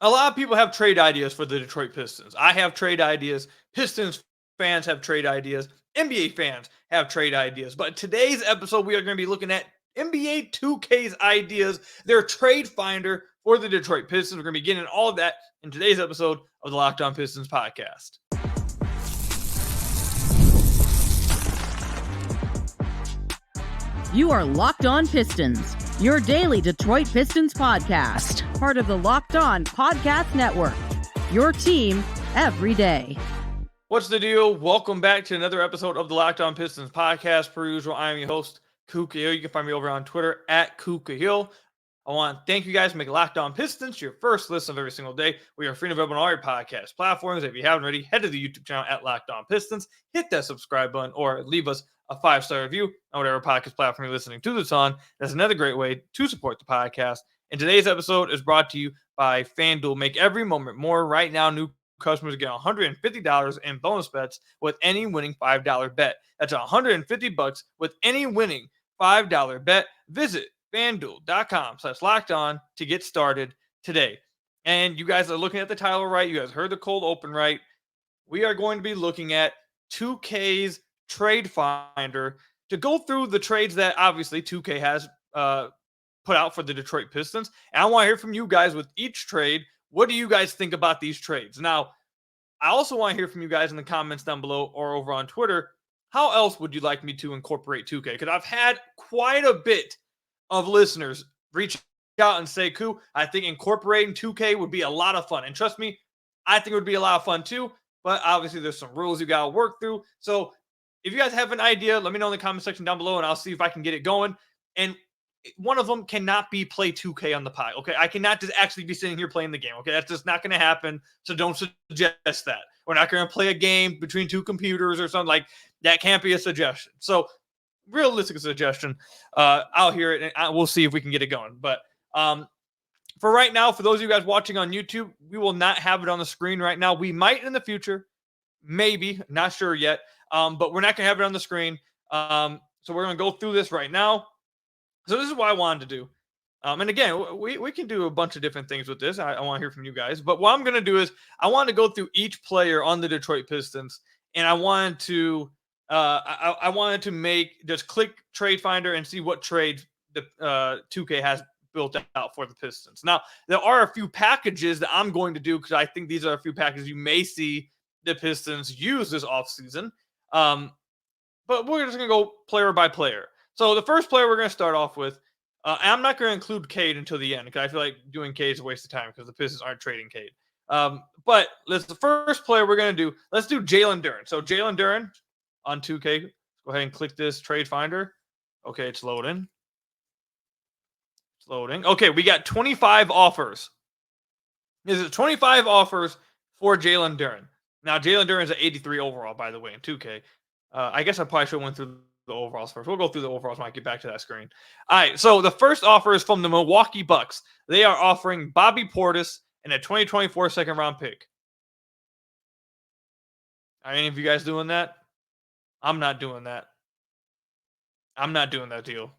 A lot of people have trade ideas for the Detroit Pistons. I have trade ideas. Pistons fans have trade ideas. NBA fans have trade ideas. But today's episode, we are going to be looking at NBA 2K's ideas, their trade finder for the Detroit Pistons. We're going to be getting all of that in today's episode of the Locked On Pistons podcast. You are Locked On Pistons, your daily Detroit Pistons podcast, part of the Locked On Podcast Network, your team every day. What's the deal? Welcome back to another episode of the Locked On Pistons podcast. Per usual, I am your host, Kuka Hill. You can find me over on Twitter at Kuka Hill. I want to thank you guys for making Locked On Pistons your first listen of every single day. We are free and available on all your podcast platforms. If you haven't already, head to the YouTube channel at Locked On Pistons, hit that subscribe button, or leave us a 5-star review on whatever podcast platform you're listening to this on. That's another great way to support the podcast. And today's episode is brought to you by FanDuel. Make every moment more. Right now, new customers get $150 in bonus bets with any winning $5 bet. That's $150 with any winning $5 bet. Visit FanDuel.com/lockedon to get started today. And you guys are looking at the title right. You guys heard the cold open right. We are going to be looking at 2K's trade finder to go through the trades that obviously 2K has put out for the Detroit Pistons. And I want to hear from you guys with each trade. What do you guys think about these trades? Now, I also want to hear from you guys in the comments down below or over on Twitter. How else would you like me to incorporate 2K? Because I've had quite a bit of listeners reach out and say, "Koo, I think incorporating 2K would be a lot of fun." And trust me, I think it would be a lot of fun too. But obviously, there's some rules you got to work through. So if you guys have an idea, let me know in the comment section down below, and I'll see if I can get it going. And one of them cannot be play 2K on the pod. Okay, I cannot just actually be sitting here playing the game. Okay, that's just not going to happen. So don't suggest that. We're not going to play a game between two computers or something like that. Can't be a suggestion. So realistic suggestion. I'll hear it and we'll see if we can get it going. But for right now, for those of you guys watching on YouTube, we will not have it on the screen right now. We might in the future, maybe, not sure yet. But we're not going to have it on the screen. So we're going to go through this right now. So this is what I wanted to do. And again, we can do a bunch of different things with this. I want to hear from you guys. But what I'm going to do is I want to go through each player on the Detroit Pistons. And I wanted to I wanted to make just click trade finder and see what trades the 2K has built out for the Pistons. Now, there are a few packages that I'm going to do because I think these are a few packages you may see the Pistons use this offseason. But we're just going to go player by player. So the first player we're going to start off with, and I'm not going to include Cade until the end because I feel like doing Cade is a waste of time because the Pistons aren't trading Cade. But the first player we're going to do, let's do Jalen Duren. So Jalen Duren on 2K. Go ahead and click this trade finder. Okay, it's loading. It's loading. Okay, we got 25 offers. This is 25 offers for Jalen Duren. Now, Jalen Duren is an 83 overall, by the way, in 2K. I guess I probably should have went through the overalls first. We'll go through the overalls when I get back to that screen. All right, so the first offer is from the Milwaukee Bucks. They are offering Bobby Portis and a 2024 second-round pick. Are any of you guys doing that? I'm not doing that. I'm not doing that deal.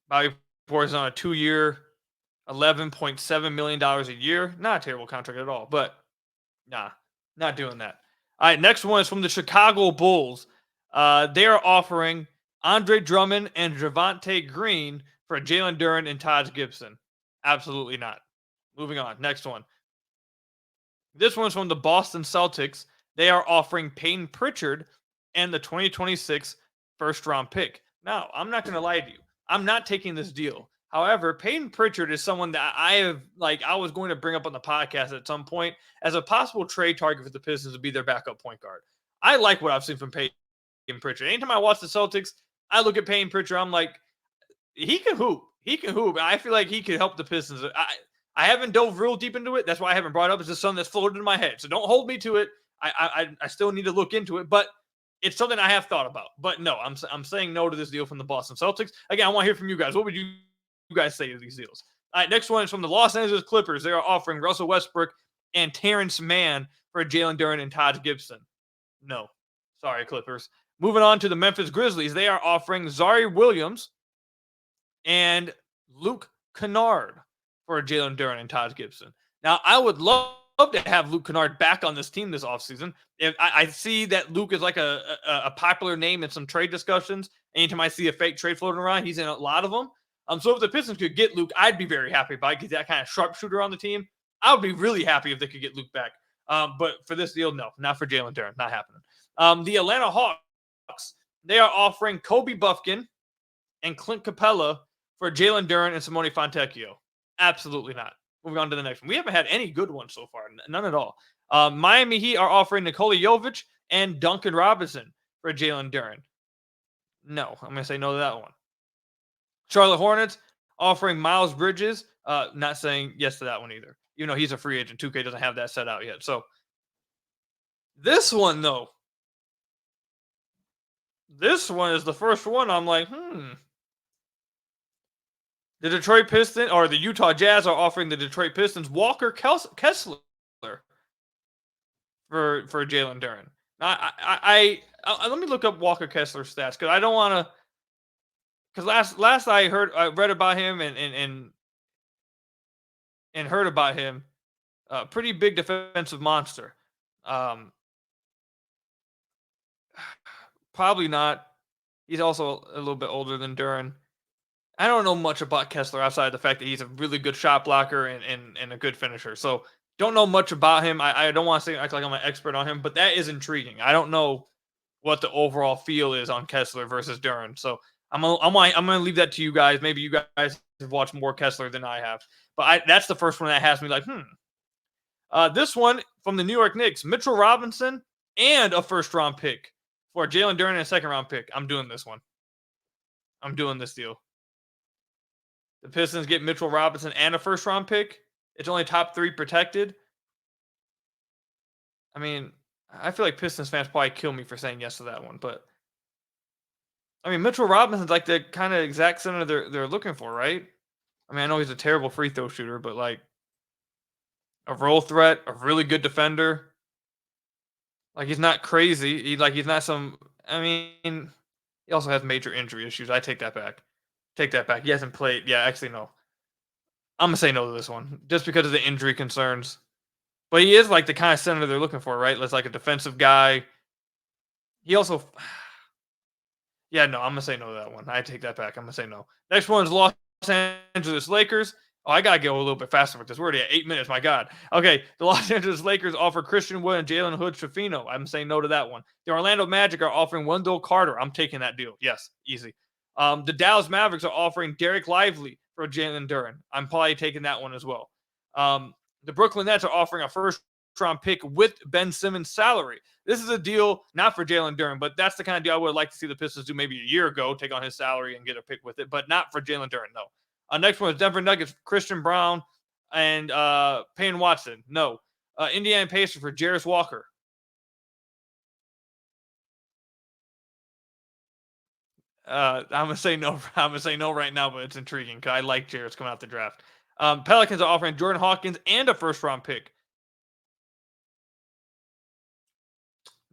Bobby Portis on a 2-year, $11.7 million a year. Not a terrible contract at all, but nah, not doing that. All right, next one is from the Chicago Bulls. They are offering Andre Drummond and Javonte Green for Jalen Duren and Taj Gibson. Absolutely not. Moving on. Next one. This one's from the Boston Celtics. They are offering Peyton Pritchard and the 2026 first-round pick. Now, I'm not going to lie to you. I'm not taking this deal. However, Peyton Pritchard is someone that I was going to bring up on the podcast at some point as a possible trade target for the Pistons to be their backup point guard. I like what I've seen from Peyton Pritchard. Anytime I watch the Celtics, I look at Peyton Pritchard. I'm like, he can hoop. He can hoop. I feel like he could help the Pistons. I haven't dove real deep into it. That's why I haven't brought it up. It's just something that's floated in my head. So don't hold me to it. I still need to look into it, but it's something I have thought about. But no, I'm saying no to this deal from the Boston Celtics. Again, I want to hear from you guys. What would you guys say to these deals? All right, next one is from the Los Angeles Clippers. They are offering Russell Westbrook and Terrence Mann for Jalen Duren and Taj Gibson. No. Sorry, Clippers. Moving on to the Memphis Grizzlies. They are offering Zari Williams and Luke Kennard. for Jalen Duren and Taj Gibson. Now, I would love to have Luke Kennard back on this team this offseason. If I see that Luke is like a popular name in some trade discussions. Anytime I see a fake trade floating around, he's in a lot of them. So if the Pistons could get Luke, I'd be very happy about it because that kind of sharpshooter on the team. I would be really happy if they could get Luke back. But for this deal, no, not for Jalen Duren. Not happening. The Atlanta Hawks, they are offering Kobe Buffkin and Clint Capella for Jalen Duren and Simone Fontecchio. Absolutely not. Moving on to the next one. We haven't had any good ones so far. None at all. Miami Heat are offering Nikola Jovic and Duncan Robinson for Jalen Duren. No, I'm going to say no to that one. Charlotte Hornets offering Miles Bridges. Not saying yes to that one either. Even though he's a free agent. 2K doesn't have that set out yet. So this one, though. This one is the first one I'm like, The Detroit Pistons or the Utah Jazz are offering the Detroit Pistons Walker Kessler for Jalen Duren. Let me look up Walker Kessler's stats because I don't want to. Because last I read about him and heard about him, pretty big defensive monster. Probably not. He's also a little bit older than Duren. I don't know much about Kessler outside of the fact that he's a really good shot blocker and a good finisher. So don't know much about him. I don't want to say act like I'm an expert on him, but that is intriguing. I don't know what the overall feel is on Kessler versus Duren. So I'm gonna leave that to you guys. Maybe you guys have watched more Kessler than I have. But that's the first one that has me like, This one from the New York Knicks, Mitchell Robinson and a first-round pick for Jalen Duren and a second-round pick. I'm doing this one. I'm doing this deal. The Pistons get Mitchell Robinson and a first-round pick. It's only top 3 protected. I mean, I feel like Pistons fans probably kill me for saying yes to that one, but I mean, Mitchell Robinson's like the kind of exact center they're looking for, right? I mean, I know he's a terrible free throw shooter, but like a role threat, a really good defender. Like he's not crazy. He's not some. I mean, he also has major injury issues. I take that back. He hasn't played. Yeah, actually, no. I'm gonna say no to this one just because of the injury concerns. But he is like the kind of center they're looking for, right? That's like a defensive guy. He also. Yeah, no, I'm gonna say no to that one. I take that back. I'm gonna say no. Next one is Los Angeles Lakers. Oh, I gotta go a little bit faster with this. We're already at 8 minutes. My God. Okay, the Los Angeles Lakers offer Christian Wood and Jalen Hood-Schifino. I'm saying no to that one. The Orlando Magic are offering Wendell Carter. I'm taking that deal. Yes, easy. The Dallas Mavericks are offering Derek Lively for Jalen Duren. I'm probably taking that one as well. The Brooklyn Nets are offering a first-round pick with Ben Simmons' salary. This is a deal not for Jalen Duren, but that's the kind of deal I would like to see the Pistons do maybe a year ago, take on his salary and get a pick with it, but not for Jalen Duren, no. Next one is Denver Nuggets, Christian Brown and Payne Watson. No. Indiana Pacers for Jarris Walker. I'm gonna say no. I'm gonna say no right now, but it's intriguing because I like Jarris coming out the draft. Pelicans are offering Jordan Hawkins and a first-round pick.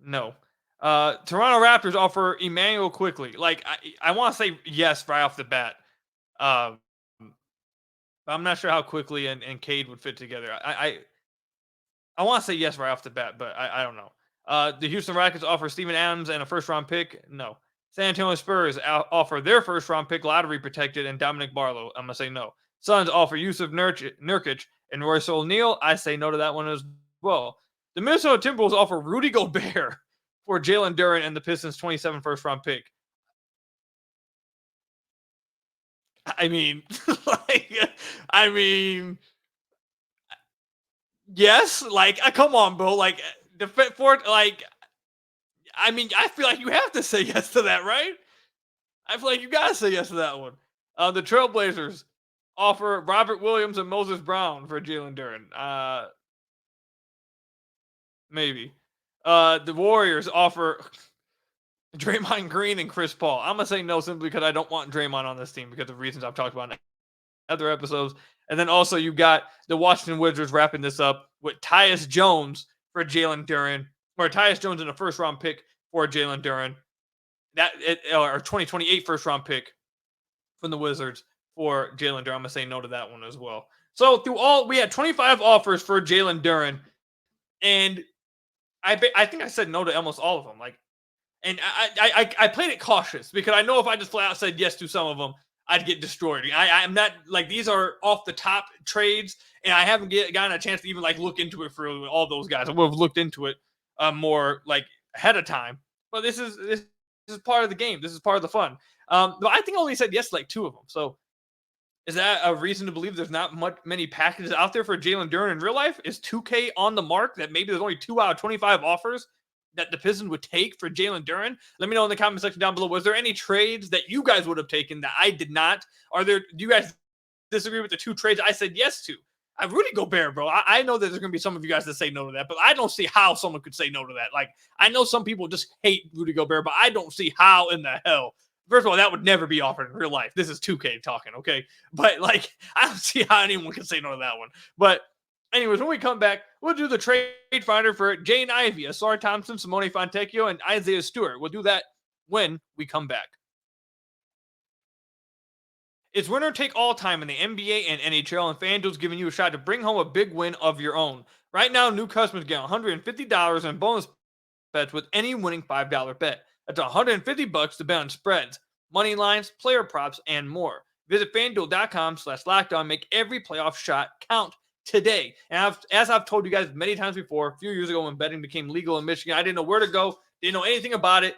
No. Toronto Raptors offer Emmanuel Quickly. Like I want to say yes right off the bat. I'm not sure how Quickly and Cade would fit together. I want to say yes right off the bat, but I don't know. The Houston Rockets offer Steven Adams and a first-round pick. No. San Antonio Spurs offer their first-round pick, lottery protected, and Dominic Barlow. I'm going to say no. Suns offer Yusuf Nurkic and Royce O'Neal. I say no to that one as well. The Minnesota Timberwolves offer Rudy Gobert for Jalen Duren and the Pistons' 27 first-round pick. I mean, yes. Like, come on, bro. Like, I feel like you have to say yes to that, right? I feel like you gotta say yes to that one. The Trailblazers offer Robert Williams and Moses Brown for Jalen Duren. Maybe. The Warriors offer Draymond Green and Chris Paul. I'm gonna say no simply because I don't want Draymond on this team because of reasons I've talked about in other episodes. And then also you got the Washington Wizards wrapping this up with Tyus Jones for Jalen Duren, or Tyus Jones in a first-round pick for Jalen Duren. Or 2028 first-round pick from the Wizards for Jalen Duren. I'm gonna say no to that one as well. So we had 25 offers for Jalen Duren, and I think I said no to almost all of them. Like, and I played it cautious because I know if I just flat out said yes to some of them, I'd get destroyed. I'm not like, these are off the top trades, and I haven't gotten a chance to even like look into it for all those guys. I would have looked into it more like ahead of time. But this is part of the game. This is part of the fun. But I think I only said yes to like 2 of them. So is that a reason to believe there's not many packages out there for Jalen Duren in real life? Is 2K on the mark that maybe there's only 2 out of 25 offers that the Pistons would take for Jalen Duren? Let me know in the comment section down below. Was there any trades that you guys would have taken that I did not? Do you guys disagree with the 2 trades I said yes to? Rudy Gobert, bro. I know that there's going to be some of you guys that say no to that, but I don't see how someone could say no to that. Like, I know some people just hate Rudy Gobert, but I don't see how in the hell. First of all, that would never be offered in real life. This is 2K talking, okay? But, like, I don't see how anyone can say no to that one. But, anyways, when we come back, we'll do the trade finder for Jaden Ivey, Ausar Thompson, Simone Fontecchio, and Isaiah Stewart. We'll do that when we come back. It's winner take all time in the NBA and NHL, and FanDuel's giving you a shot to bring home a big win of your own. Right now, new customers get $150 in bonus bets with any winning $5 bet. That's $150 to bet on spreads, money lines, player props, and more. Visit FanDuel.com/lockedon. Make every playoff shot count today. And as I've told you guys many times before, a few years ago when betting became legal in Michigan, I didn't know where to go, didn't know anything about it.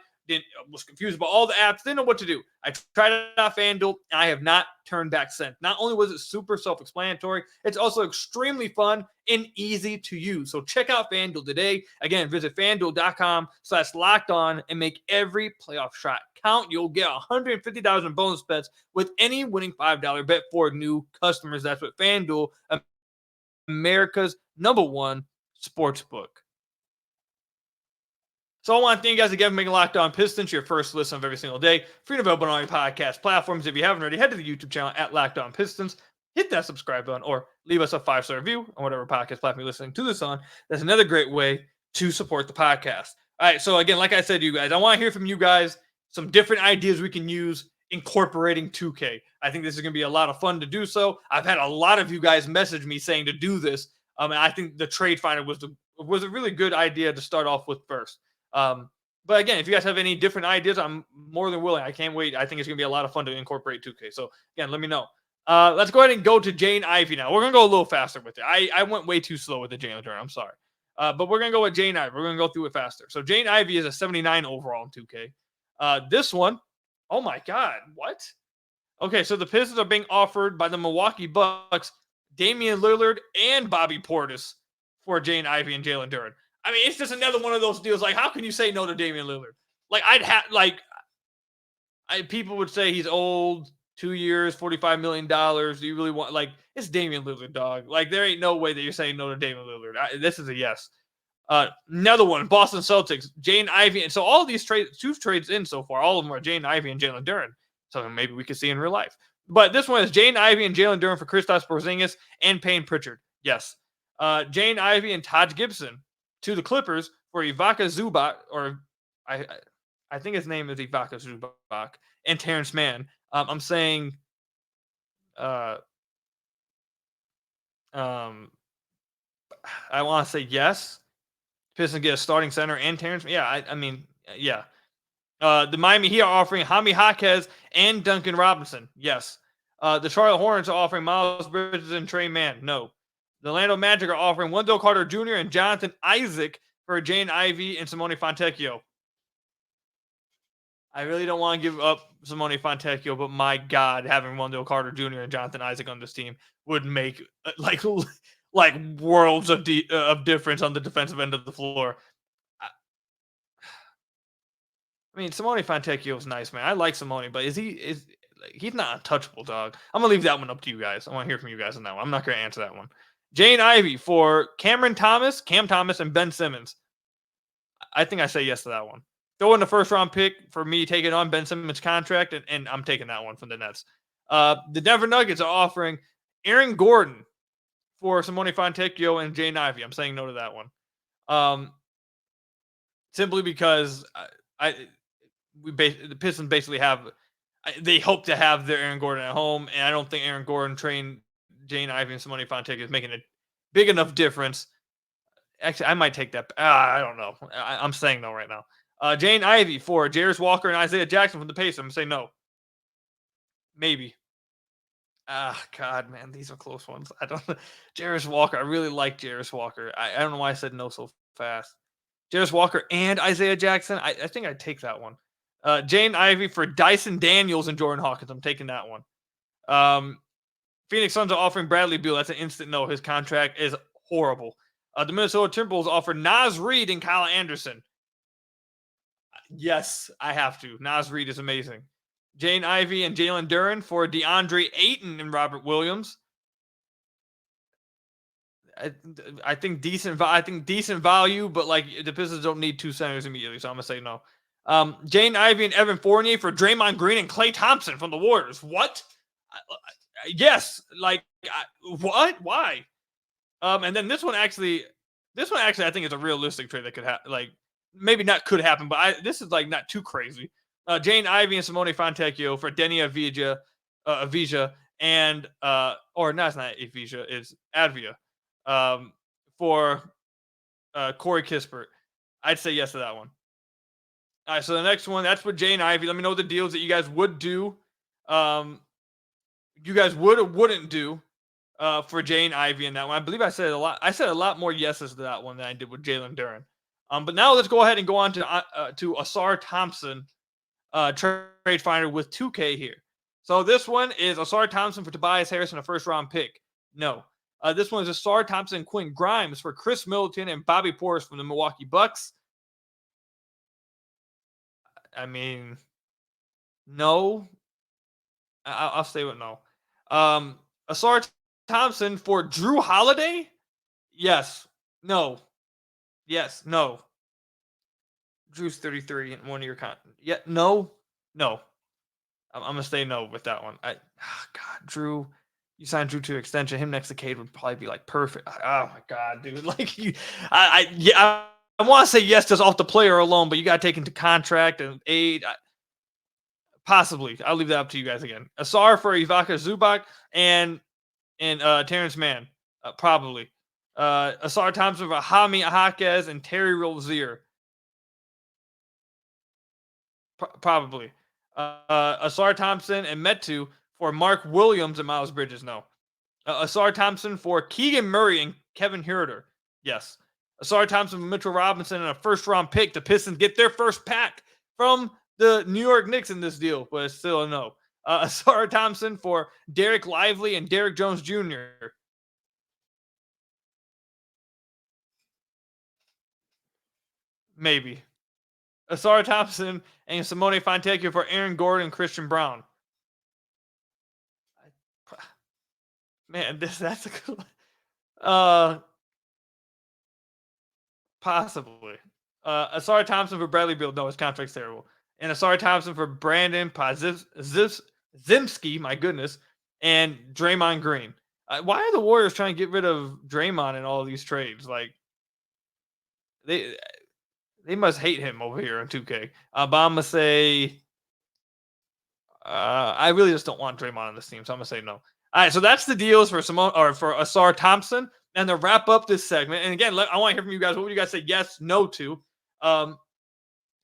Was confused about all the apps, didn't know what to do. I tried it out FanDuel, and I have not turned back since. Not only was it super self-explanatory, it's also extremely fun and easy to use. So check out FanDuel today. Again, visit FanDuel.com/lockedon and make every playoff shot count. You'll get $150 in bonus bets with any winning $5 bet for new customers. That's what FanDuel, America's #1 sportsbook. So I want to thank you guys again for making Locked On Pistons your first listen of every single day. Free and available on all your podcast platforms. If you haven't already, head to the YouTube channel at Locked On Pistons. Hit that subscribe button or leave us a 5-star review on whatever podcast platform you're listening to this on. That's another great way to support the podcast. All right, so again, like I said to you guys, I want to hear from you guys some different ideas we can use incorporating 2K. I think this is going to be a lot of fun to do so. I've had a lot of you guys message me saying to do this. And I think the trade finder was a really good idea to start off with first. But again, if you guys have any different ideas, I'm more than willing. I can't wait. I think it's going to be a lot of fun to incorporate 2K. So again, let me know. Let's go ahead and go to Jaden Ivey now. We're going to go a little faster with it. I went way too slow with the Jalen Duren. I'm sorry. But we're going to go with Jaden Ivey. We're going to go through it faster. So Jaden Ivey is a 79 overall in 2K. This one, oh my God, what? Okay, so the Pistons are being offered by the Milwaukee Bucks, Damian Lillard and Bobby Portis for Jaden Ivey and Jalen Duren. I mean, it's just another one of those deals. Like, how can you say no to Damian Lillard? Like, people would say he's old, 2 years, $45 million. Do you really want, like, it's Damian Lillard, dog. Like, there ain't no way that you're saying no to Damian Lillard. This is a yes. Another one, Boston Celtics, Jaden Ivey. And so all these trades, 2 trades in so far, all of them are Jaden Ivey and Jalen Duren. So maybe we could see in real life. But this one is Jaden Ivey and Jalen Duren for Kristaps Porzingis and Payne Pritchard. Yes. Jaden Ivey and Taj Gibson to the Clippers for Ivica Zubac, or I think his name is Ivica Zubac, and Terrence Mann. I'm saying I want to say yes. Pistons get a starting center and Terrence. Yeah, I mean, yeah. The Miami Heat are offering Jaime Jaquez and Duncan Robinson. Yes. The Charlotte Hornets are offering Miles Bridges and Trey Mann. No. The Orlando Magic are offering Wendell Carter Jr. and Jonathan Isaac for Jaden Ivey and Simone Fontecchio. I really don't want to give up Simone Fontecchio, but my God, having Wendell Carter Jr. and Jonathan Isaac on this team would make like worlds of difference on the defensive end of the floor. I mean, Simone Fontecchio is nice, man. I like Simone, but he's not untouchable, dog. I'm gonna leave that one up to you guys. I want to hear from you guys on that one. I'm not gonna answer that one. Jaden Ivey for Cam Thomas, and Ben Simmons. I think I say yes to that one. Throw in the first round pick for me taking on Ben Simmons' contract, and I'm taking that one from the Nets. The Denver Nuggets are offering Aaron Gordon for Simone Fontecchio and Jaden Ivey. I'm saying no to that one. Simply because the Pistons basically they hope to have their Aaron Gordon at home, and I don't think Aaron Gordon Jaden Ivey and Simone Fontecchio is making a big enough difference. Actually, I might take that. I don't know. I'm saying no right now. Jaden Ivey for Jarius Walker and Isaiah Jackson from the Pacers. I'm saying no. Maybe. God, man, these are close ones. I don't. Jarius Walker. I really like Jarius Walker. I don't know why I said no so fast. Jarius Walker and Isaiah Jackson. I think I'd take that one. Jaden Ivey for Dyson Daniels and Jordan Hawkins. I'm taking that one. Phoenix Suns are offering Bradley Beal. That's an instant no. His contract is horrible. The Minnesota Timberwolves offer Naz Reid and Kyle Anderson. Yes, I have to. Naz Reid is amazing. Jaden Ivey and Jalen Duren for DeAndre Ayton and Robert Williams. I think decent. I think decent value, but like the Pistons don't need two centers immediately, so I'm gonna say no. Jaden Ivey and Evan Fournier for Draymond Green and Klay Thompson from the Warriors. What? Yes. Like what? Why? And then this one actually, I think is a realistic trade that could happen. Like maybe not could happen, but this is like not too crazy. Jaden Ivey and Simone Fontecchio for Denny Avija and or no, it's not Avija, it's Advia. For Corey Kispert. I'd say yes to that one. All right, so the next one, that's with Jaden Ivey. Let me know the deals that you guys would do. You guys would or wouldn't do for Jaden Ivey in that one. I believe I said a lot. I said a lot more yeses to that one than I did with Jalen Duren. But now let's go ahead and go on to Ausar Thompson trade finder with 2K here. So this one is Ausar Thompson for Tobias Harris and a first-round pick. No. This one is Ausar Thompson and Quentin Grimes for Chris Middleton and Bobby Portis from the Milwaukee Bucks. I mean, no. I'll stay with no. Ausar Thompson for Drew Holiday? Yes. No. Yes. No. Drew's 33 in 1 year contract. Yeah. No. No. I'm going to say no with that one. God, Drew. You signed Drew to extension. Him next to Cade would probably be like perfect. Oh my God, dude! Like I want to say yes just off the player alone, but you got to take into contract and aid. Possibly, I'll leave that up to you guys again. Ausar for Ivica Zubac and Terrence Mann, probably. Ausar Thompson for Jaime Jaquez and Terry Rozier, probably. Ausar Thompson and Metu for Mark Williams and Miles Bridges, no. Ausar Thompson for Keegan Murray and Kevin Huerter, yes. Ausar Thompson for Mitchell Robinson and a first-round pick. The Pistons get their first pack from the New York Knicks in this deal, but it's still a no. Ausar Thompson for Derek Lively and Derek Jones Jr. Maybe. Ausar Thompson and Simone Fontecchio for Aaron Gordon and Christian Brown. Man, that's a good one. Possibly. Ausar Thompson for Bradley Beal. No, his contract's terrible. And Ausar Thompson for Brandon Zimski, my goodness, and Draymond Green. Why are the Warriors trying to get rid of Draymond in all of these trades? Like, they must hate him over here on 2K. But I'm going to say, I really just don't want Draymond on this team, so I'm going to say no. All right, so that's the deals for Ausar Thompson. And to wrap up this segment, and again, I want to hear from you guys. What would you guys say yes, no to?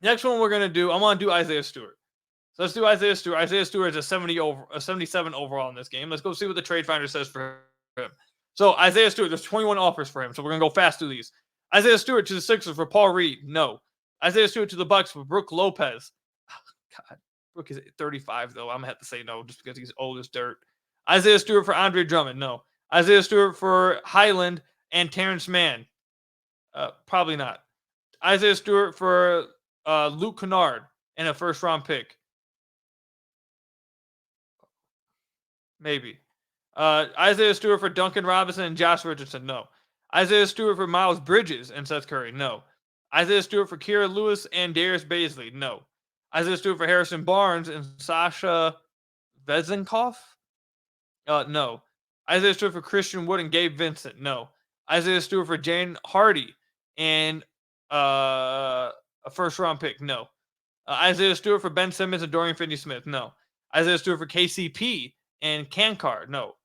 Next one we're going to do, I want to do Isaiah Stewart. So let's do Isaiah Stewart. Isaiah Stewart is a 77 overall in this game. Let's go see what the trade finder says for him. So Isaiah Stewart, there's 21 offers for him. So we're going to go fast through these. Isaiah Stewart to the Sixers for Paul Reed. No. Isaiah Stewart to the Bucks for Brook Lopez. Oh, God. Brook is 35, though. I'm going to have to say no just because he's old as dirt. Isaiah Stewart for Andre Drummond. No. Isaiah Stewart for Highland and Terrence Mann. Probably not. Isaiah Stewart for Luke Kennard and a first-round pick. Maybe. Isaiah Stewart for Duncan Robinson and Josh Richardson. No. Isaiah Stewart for Miles Bridges and Seth Curry. No. Isaiah Stewart for Kira Lewis and Darius Baisley. No. Isaiah Stewart for Harrison Barnes and Sasha Vezenkov. No. Isaiah Stewart for Christian Wood and Gabe Vincent. No. Isaiah Stewart for Jane Hardy and a first-round pick. No. Isaiah Stewart for Ben Simmons and Dorian Finney-Smith. No. Isaiah Stewart for KCP and Kankar. No.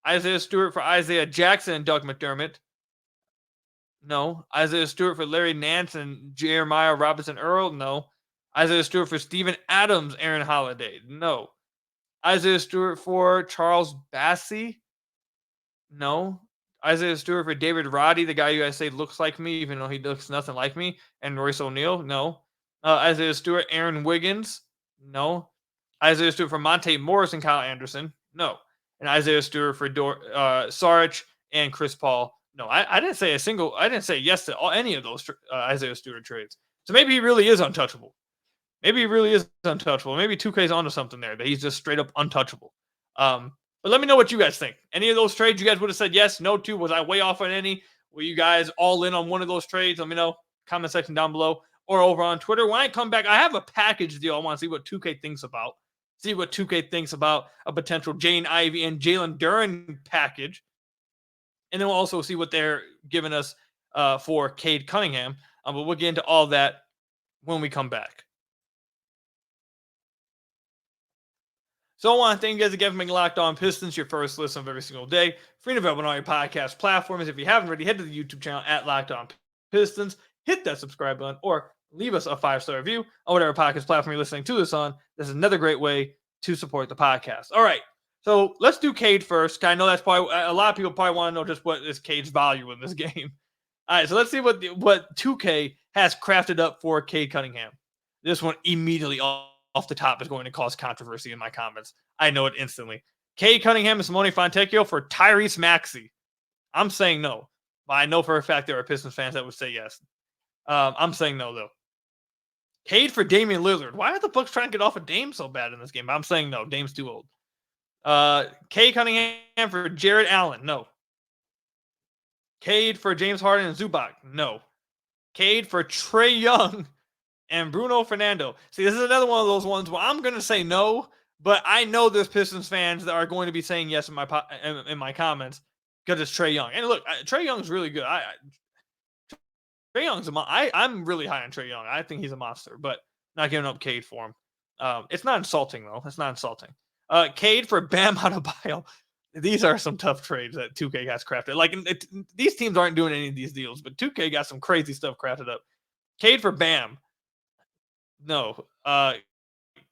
Isaiah Stewart for Isaiah Jackson and Doug McDermott. No. Isaiah Stewart for Larry Nance and Jeremiah Robinson Earl. No. Isaiah Stewart for Steven Adams, Aaron Holiday. No. Isaiah Stewart for Charles Bassey. No. Isaiah Stewart for David Roddy, the guy you guys say looks like me, even though he looks nothing like me. And Royce O'Neal. No. Isaiah Stewart, Aaron Wiggins. No. Isaiah Stewart for Monte Morris and Kyle Anderson. No. And Isaiah Stewart for Saric and Chris Paul. No, I didn't say I didn't say yes to any of those Isaiah Stewart trades. So maybe he really is untouchable. Maybe he really is untouchable. Maybe 2K's onto something there, that he's just straight up untouchable. But let me know what you guys think. Any of those trades you guys would have said yes, no to? Was I way off on any? Were you guys all in on one of those trades? Let me know. Comment section down below or over on Twitter. When I come back, I have a package deal I want to see what 2K thinks about. See what 2K thinks about a potential Jaden Ivey and Jalen Duren package. And then we'll also see what they're giving us for Cade Cunningham. But we'll get into all that when we come back. So I want to thank you guys again for making Locked On Pistons your first listen of every single day. Free and available on all your podcast platforms. If you haven't already, head to the YouTube channel at Locked On Pistons. Hit that subscribe button or leave us a 5-star review on whatever podcast platform you're listening to this on. This is another great way to support the podcast. All right. So let's do Cade first. I know that's probably a lot of people probably want to know just what is Cade's value in this game. All right, so let's see what 2K has crafted up for Cade Cunningham. This one immediately off the top is going to cause controversy in my comments. I know it instantly. Cade Cunningham and Simone Fontecchio for Tyrese Maxey. I'm saying no, but I know for a fact there are Pistons fans that would say yes. I'm saying no though. Cade for Damian Lillard. Why are the Bucks trying to get off of Dame so bad in this game? I'm saying no. Dame's too old. Cade Cunningham for Jared Allen. No. Cade for James Harden and Zubac. No. Cade for Trae Young and Bruno Fernando. See, this is another one of those ones where I'm going to say no, but I know there's Pistons fans that are going to be saying yes in my comments because it's Trae Young. And look, Trae Young's really good. Trae Young's I'm really high on Trae Young. I think he's a monster, but not giving up Cade for him. It's not insulting though. It's not insulting. Cade for Bam Adebayo. These are some tough trades that 2K has crafted. Like these teams aren't doing any of these deals, but 2K got some crazy stuff crafted up. Cade for Bam. No.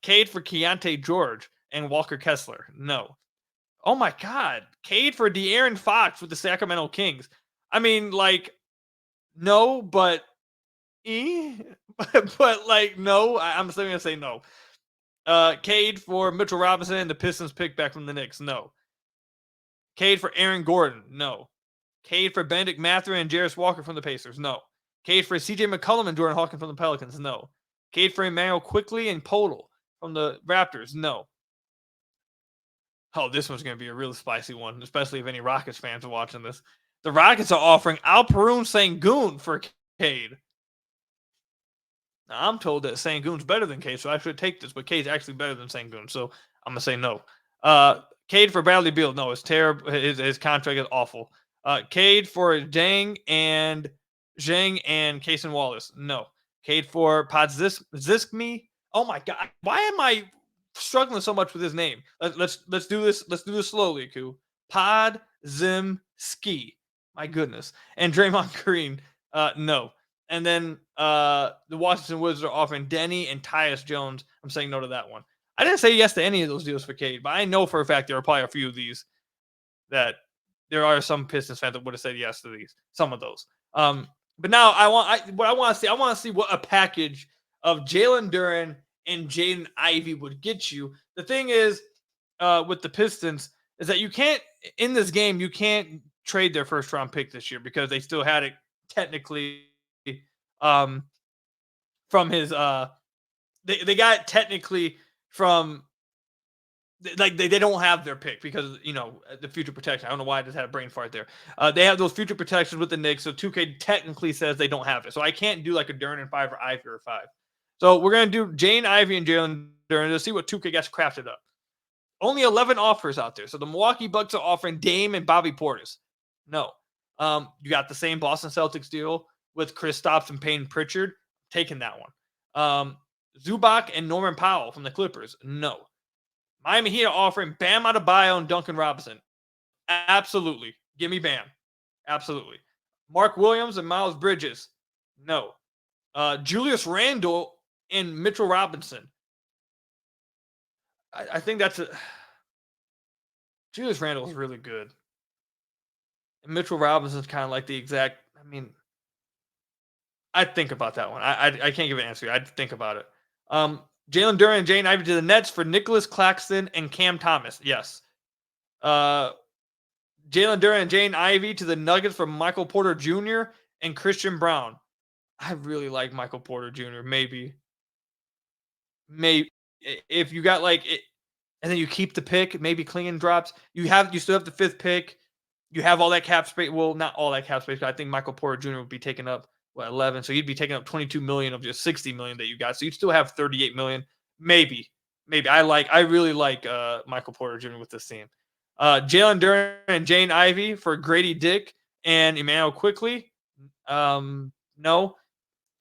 Cade for Keontae George and Walker Kessler. No. Oh my God. Cade for De'Aaron Fox with the Sacramento Kings. I mean, like, no, but but like no. I'm still gonna say no. Cade for Mitchell Robinson and the Pistons pick back from the Knicks. No. Cade for Aaron Gordon. No. Cade for Benedict Mathurin and Jarris Walker from the Pacers. No. Cade for CJ McCollum and Jordan Hawkins from the Pelicans. No. Cade for Emmanuel Quickly and Podol from the Raptors. No. Oh, this one's going to be a really spicy one, especially if any Rockets fans are watching this. The Rockets are offering Alperen Sengun for Cade. Now, I'm told that Sengun's better than Cade, so I should take this, but Cade's actually better than Sengun, so I'm going to say no. Cade for Bradley Beal. No, it's terrible. His contract is awful. Cade for Zhang and Cason Wallace. No. Cade for Podziemski. Oh my God. Why am I struggling so much with his name? Let's do this. Let's do this slowly, Ku. Podziemski. My goodness. And Draymond Green. No. And then the Washington Wizards are offering Denny and Tyus Jones. I'm saying no to that one. I didn't say yes to any of those deals for Cade, but I know for a fact there are probably a few of these that there are some Pistons fans that would have said yes to these. Some of those. But now I want to see what a package of Jalen Duren and Jaden Ivey would get you. The thing is, with the Pistons, is that you can't in this game you can't trade their first round pick this year because they still had it technically from his they got it technically from like they don't have their pick because the future protection. I don't know why I just had a brain fart there. They have those future protections with the Knicks, so 2K technically says they don't have it. So I can't do like a Duren and 5 or Ivy or 5. So we're gonna do Jane Ivey and Jalen Duren to see what 2K gets crafted up. Only 11 offers out there. So the Milwaukee Bucks are offering Dame and Bobby Portis. No. You got the same Boston Celtics deal with Kristaps and Payne Pritchard. Taking that one. Zubac and Norman Powell from the Clippers. No. Miami Heat are offering Bam Adebayo and Duncan Robinson. Absolutely. Give me Bam. Absolutely. Mark Williams and Miles Bridges. No. Julius Randle and Mitchell Robinson. I think that's a Julius Randle is really good. And Mitchell Robinson's kind of like the exact. I mean, I'd think about that one. I can't give an answer. I'd think about it. Jalen Duren and Jaden Ivey to the Nets for Nicholas Claxton and Cam Thomas. Yes. Jalen Duren and Jaden Ivey to the Nuggets for Michael Porter Jr. and Christian Brown. I really like Michael Porter Jr. Maybe if you got like it, and then you keep the pick. Maybe Klingon drops. You still have the 5th pick. You have all that cap space. Well, not all that cap space. I think Michael Porter Jr. would be taking up 11. So you'd be taking up 22 million of just 60 million that you got. So you'd still have 38 million. Maybe. I really like Michael Porter Jr. with this team. Jalen Duren and Jane Ivey for Grady Dick and Emmanuel Quickly. No.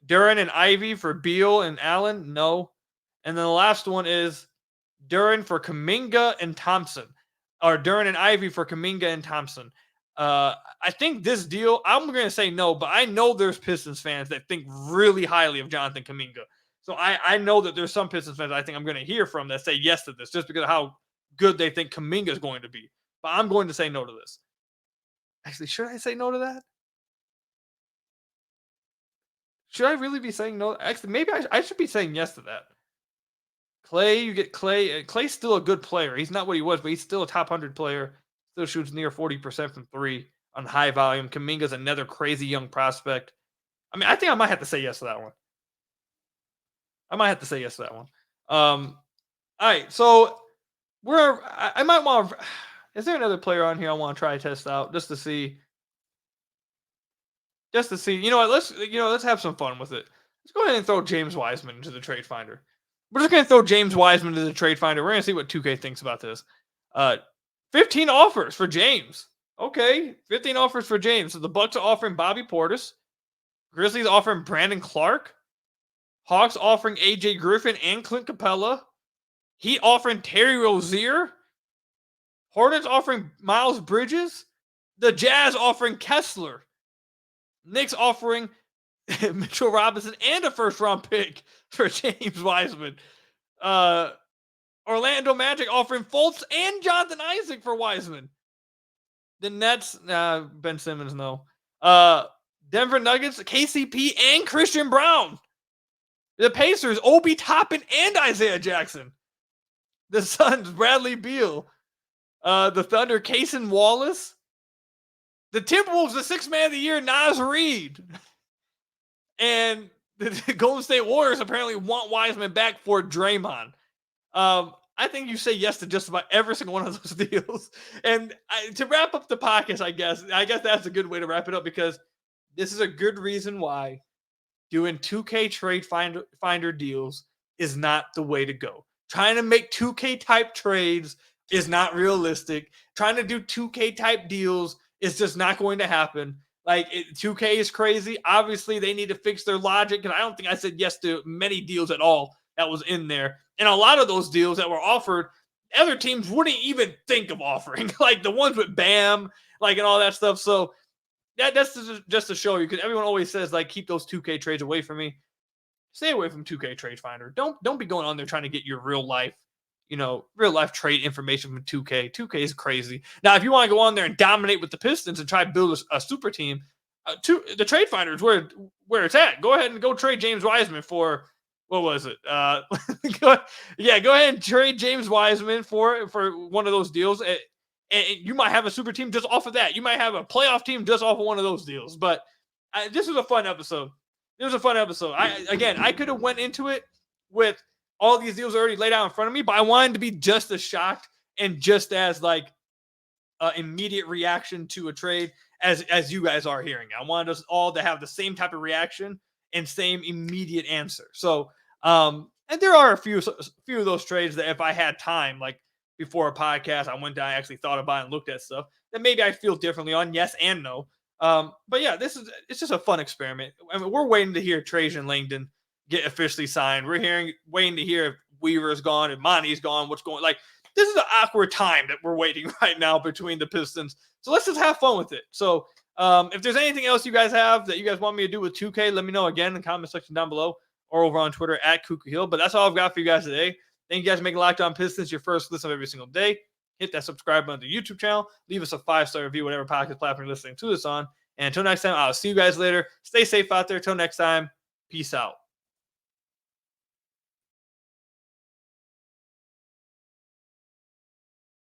Duren and Ivey for Beal and Allen. No. And then the last one is Duren for Kuminga and Thompson. Or Duren and Ivey for Kuminga and Thompson. I think this deal, I'm going to say no, but I know there's Pistons fans that think really highly of Jonathan Kuminga. So I know that there's some Pistons fans I think I'm going to hear from that say yes to this just because of how good they think Kuminga is going to be. But I'm going to say no to this. Actually, should I say no to that? Should I really be saying no? Actually, maybe I should be saying yes to that. Clay, you get Clay. Clay's still a good player. He's not what he was, but he's still a top 100 player. Still shoots near 40% from 3 on high volume. Kuminga's another crazy young prospect. I mean, I think I might have to say yes to that one. All right, so I might want. Is there another player on here I want to try to test out just to see? You know what? Let's have some fun with it. Let's go ahead and throw James Wiseman into the trade finder. We're just going to throw James Wiseman into the trade finder. We're going to see what 2K thinks about this. 15 offers for James. Okay, 15 offers for James. So the Bucks are offering Bobby Portis. Grizzlies offering Brandon Clark. Hawks offering AJ Griffin and Clint Capella. Heat offering Terry Rozier. Hornets offering Miles Bridges. The Jazz offering Kessler. Knicks offering Mitchell Robinson and a 1st-round pick for James Wiseman. Orlando Magic offering Fultz and Jonathan Isaac for Wiseman. The Nets, Ben Simmons, no. Denver Nuggets, KCP and Christian Brown. The Pacers, Obi Toppin and Isaiah Jackson. The Suns, Bradley Beal. The Thunder, Cason Wallace. The Timberwolves, the 6th man of the year, Naz Reid. And the Golden State Warriors apparently want Wiseman back for Draymond. I think you say yes to just about every single one of those deals. And to wrap up the podcast, I guess that's a good way to wrap it up because this is a good reason why doing 2K trade finder deals is not the way to go. Trying to make 2K type trades is not realistic. Trying to do 2K type deals is just not going to happen. 2K is crazy. Obviously, they need to fix their logic, and I don't think I said yes to many deals at all that was in there. And a lot of those deals that were offered, other teams wouldn't even think of offering, like the ones with Bam, and all that stuff. So that's just to show you, because everyone always says, keep those 2K trades away from me. Stay away from 2K Trade Finder. Don't be going on there trying to get your real life trade information from 2K. 2K is crazy. Now, if you want to go on there and dominate with the Pistons and try to build a super team, the Trade Finder is where it's at. Go ahead and go trade James Wiseman for, what was it? Go ahead and trade James Wiseman for one of those deals. And you might have a super team just off of that. You might have a playoff team just off of one of those deals. But this was a fun episode. I could have went into it with all these deals already laid out in front of me, but I wanted to be just as shocked and just as immediate reaction to a trade as you guys are hearing. I wanted us all to have the same type of reaction and same immediate answer. So, and there are a few of those trades that if I had time, before a podcast, I went down, I actually thought about it and looked at stuff that maybe I feel differently on, yes and no. But yeah, it's just a fun experiment. I mean, we're waiting to hear Trajan Langdon get officially signed. We're waiting to hear if Weaver's gone, if Monty's gone, what's going this is an awkward time that we're waiting right now between the Pistons. So let's just have fun with it. So if there's anything else you guys have that you guys want me to do with 2K, let me know again in the comment section down below or over on Twitter at KukuHill. But that's all I've got for you guys today. Thank you guys for making Locked On Pistons your first listen of every single day. Hit that subscribe button to the YouTube channel. Leave us a 5-star review, whatever podcast platform you're listening to this on. And until next time, I'll see you guys later. Stay safe out there. Until next time, peace out.